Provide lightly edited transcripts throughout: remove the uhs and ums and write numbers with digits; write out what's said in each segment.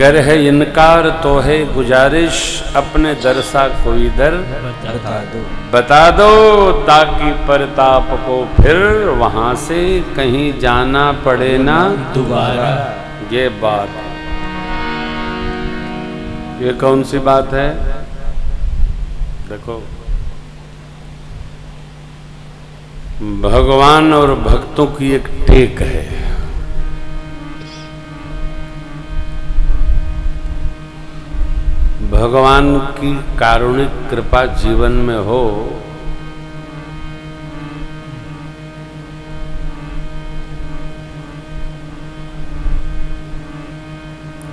गर है इनकार तो है गुजारिश, अपने दर सा कोई दर बता दो, ताकि परताप को फिर वहां से कहीं जाना पड़े ना दोबारा। ये बात, ये कौन सी बात है? देखो, भगवान और भक्तों की एक टेक है। भगवान की कारुणिक कृपा जीवन में हो,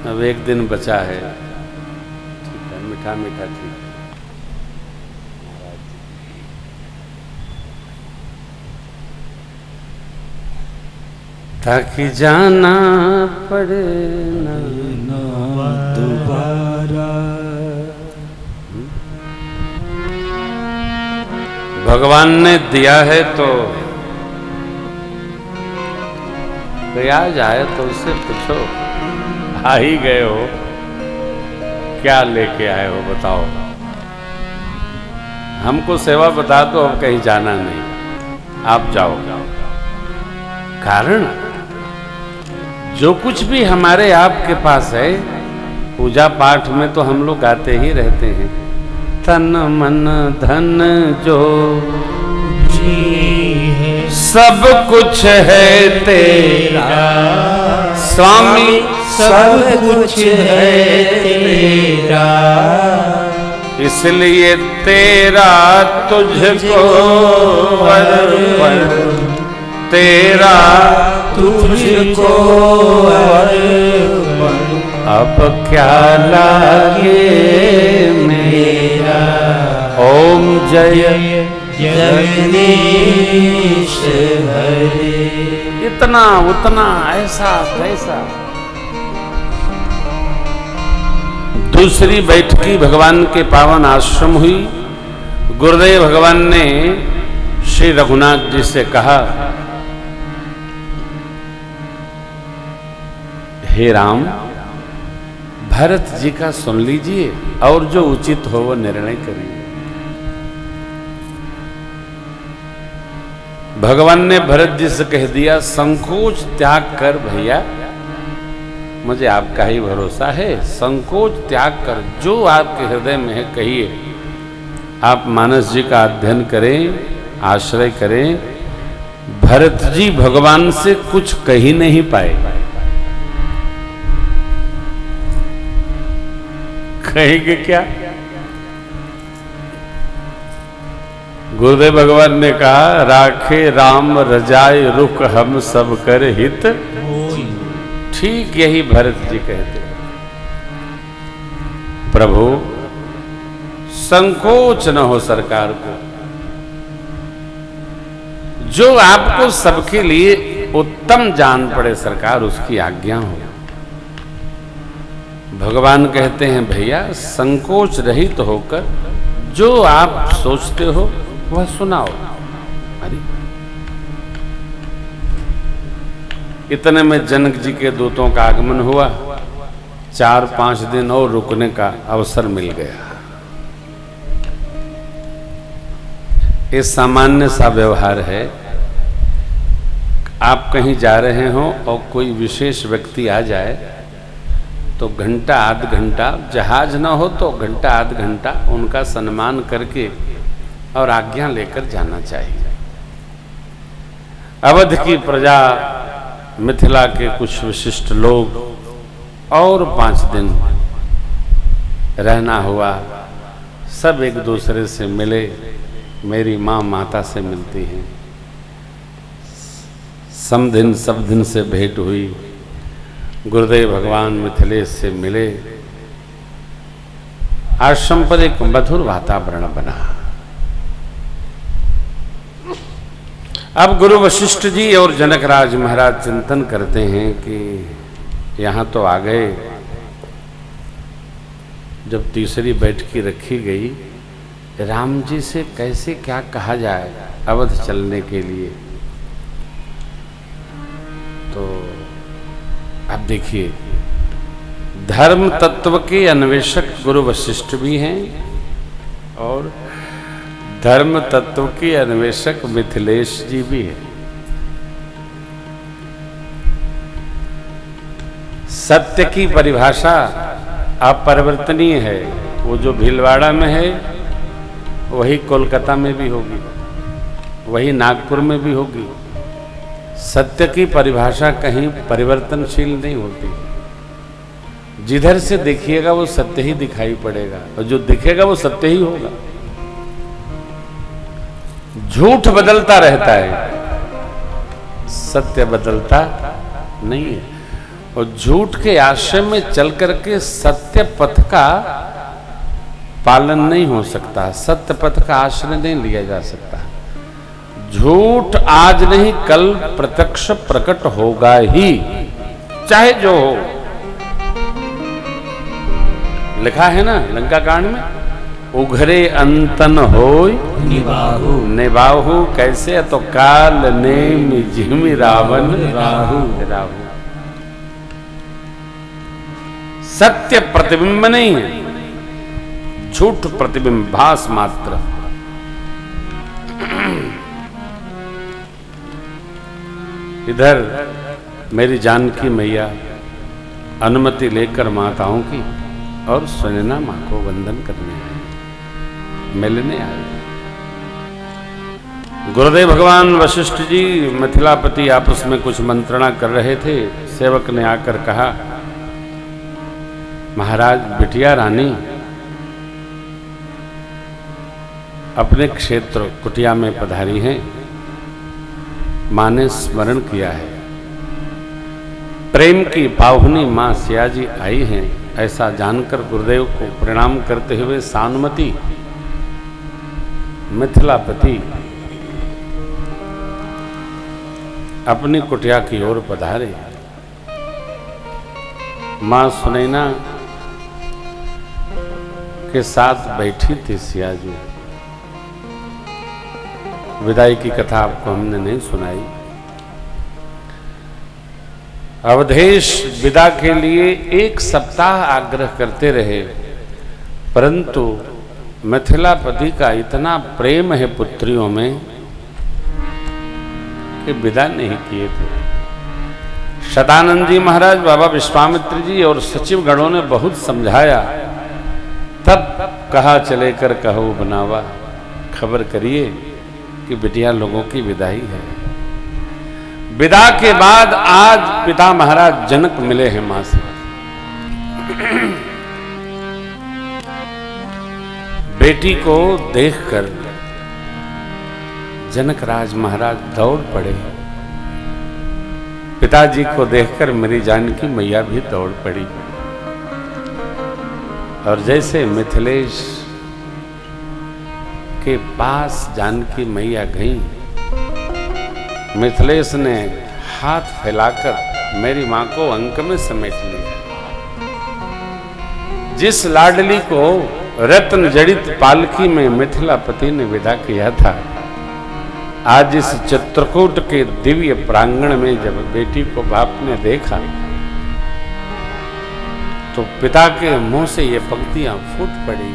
अब एक दिन बचा है, ठीक है, मीठा मीठा ठीक है। ताकि जाना पड़े ना दोबारा। भगवान ने दिया है तो गया जाए तो उससे पूछो, आ ही गए हो, क्या लेके आए हो बताओ। हमको सेवा बता दो, अब कहीं जाना नहीं, आप जाओ। कारण जो कुछ भी हमारे आपके पास है, पूजा पाठ में तो हम लोग गाते ही रहते हैं, तन मन धन जो है सब कुछ है तेरा, स्वामी सब कुछ है तेरा, इसलिए तेरा तुझको अर्पण, तेरा तुझको अर्पण, अब क्या लागे मेरा। ओम जय जगदीश हरे। इतना उतना ऐसा तैसा। दूसरी बैठकी भगवान के पावन आश्रम हुई। गुरुदेव भगवान ने श्री रघुनाथ जी से कहा, हे राम, भरत जी का सुन लीजिए और जो उचित हो वो निर्णय करिए। भगवान ने भरत जी से कह दिया, संकोच त्याग कर भैया, मुझे आपका ही भरोसा है, संकोच त्याग कर जो आपके हृदय में है कहिए। आप मानस जी का अध्ययन करें, आश्रय करें। भरत जी भगवान से कुछ कह ही नहीं पाए। कहेंगे क्या? गुरुदेव भगवान ने कहा, राखे राम रजाए रुख हम सब कर हित। ठीक यही भरत जी कहते, प्रभु संकोच न हो सरकार को, जो आपको सबके लिए उत्तम जान पड़े सरकार, उसकी आज्ञा हो। भगवान कहते हैं, भैया संकोच रहित होकर जो आप सोचते हो वह सुनाओ। अरे इतने में जनक जी के दूतों का आगमन हुआ। 4-5 दिन और रुकने का अवसर मिल गया। ये सामान्य सा व्यवहार है। आप कहीं जा रहे हो और कोई विशेष व्यक्ति आ जाए तो घंटा आध घंटा, जहाज ना हो तो घंटा आध घंटा उनका सम्मान करके और आज्ञा लेकर जाना चाहिए। अवध की प्रजा, मिथिला के कुछ विशिष्ट लोग और 5 दिन रहना हुआ। सब एक दूसरे से मिले। मेरी माँ माता से मिलती हैं, समदिन सब दिन से भेंट हुई। गुरुदेव भगवान मिथिलेश से मिले। आश्रम पर एक मधुर वातावरण बना। अब गुरु वशिष्ठ जी और जनकराज महाराज चिंतन करते हैं कि यहाँ तो आ गए, जब तीसरी बैठकी रखी गई, राम जी से कैसे क्या कहा जाए अवध चलने के लिए। तो अब देखिए, धर्म तत्व के अन्वेषक गुरु वशिष्ठ भी हैं और धर्म तत्व के अन्वेषक मिथिलेश जी भी हैं। सत्य की परिभाषा अपरिवर्तनीय है। वो जो भीलवाड़ा में है वही कोलकाता में भी होगी, वही नागपुर में भी होगी। सत्य की परिभाषा कहीं परिवर्तनशील नहीं होती। जिधर से देखिएगा वो सत्य ही दिखाई पड़ेगा और जो दिखेगा वो सत्य ही होगा। झूठ बदलता रहता है, सत्य बदलता नहीं है। और झूठ के आश्रय में चल करके सत्य पथ का पालन नहीं हो सकता, सत्य पथ का आश्रय नहीं लिया जा सकता। झूठ आज नहीं कल प्रत्यक्ष प्रकट होगा ही, चाहे जो हो। लिखा है ना लंका कांड में, उघरे अंतन होय निबाहु निबाहु। कैसे? तो काल नेम जिहमि रावण राहु राहु। सत्य प्रतिबिंब नहीं है, झूठ प्रतिबिंब, भास मात्र। इधर मेरी जानकी मैया अनुमति लेकर माताओं की और सुनैना मां को वंदन करने आए, मिलने आए। गुरुदेव भगवान वशिष्ठ जी मिथिलापति आपस में कुछ मंत्रणा कर रहे थे। सेवक ने आकर कहा, महाराज बिटिया रानी अपने क्षेत्र कुटिया में पधारी हैं, मां ने स्मरण किया है। प्रेम की पाहुनी मां सियाजी आई हैं, ऐसा जानकर गुरुदेव को प्रणाम करते हुए सानुमति मिथिलापति अपनी कुटिया की ओर पधारे। मां सुनैना के साथ बैठी थी सियाजी। विदाई की कथा आपको हमने नहीं सुनाई। अवधेश विदा के लिए 1 सप्ताह आग्रह करते रहे, परंतु मिथिलापति का इतना प्रेम है पुत्रियों में कि विदा नहीं किए थे। सदानंद जी महाराज, बाबा विश्वामित्र जी और सचिव गणों ने बहुत समझाया, तब कहा चले कर कहो बनावा, खबर करिए कि बिटिया लोगों की विदाई है। विदा के बाद आज पिता महाराज जनक मिले हैं मां से। बेटी को देखकर जनक राज महाराज दौड़ पड़े। पिताजी को देखकर मेरी जानकी मैया भी दौड़ पड़ी। और जैसे मिथिलेश के पास जानकी मैया गई, मिथिलेश ने हाथ फैलाकर मेरी मां को अंक में समेट लिया। जिस लाडली को रत्न जड़ित पालकी में मिथिलापति ने विदा किया था, आज इस चित्रकूट के दिव्य प्रांगण में जब बेटी को बाप ने देखा तो पिता के मुंह से ये पंक्तियां फूट पड़ी।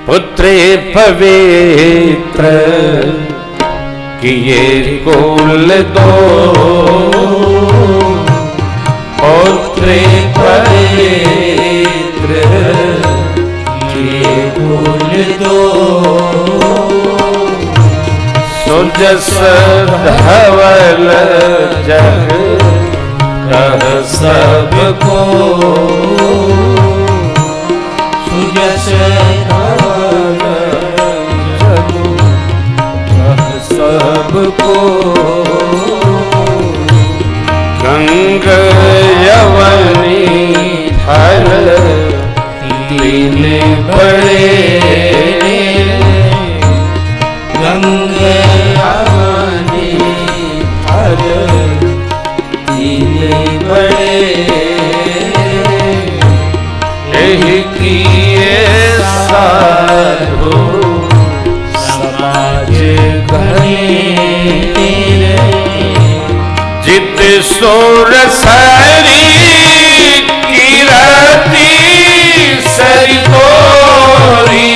पुत्रे पवित्र किए कुल दो, पुत्रे पवित्र किए कुल दो, सुजस धवल जग कह सबको, सुजस धवल जग कह सबको, गंग यवनी हर तीन बड़े, गंग यवनी हर तीन बड़े, यही किए साधु समाज घने, जित सोर सरी सरी तोरी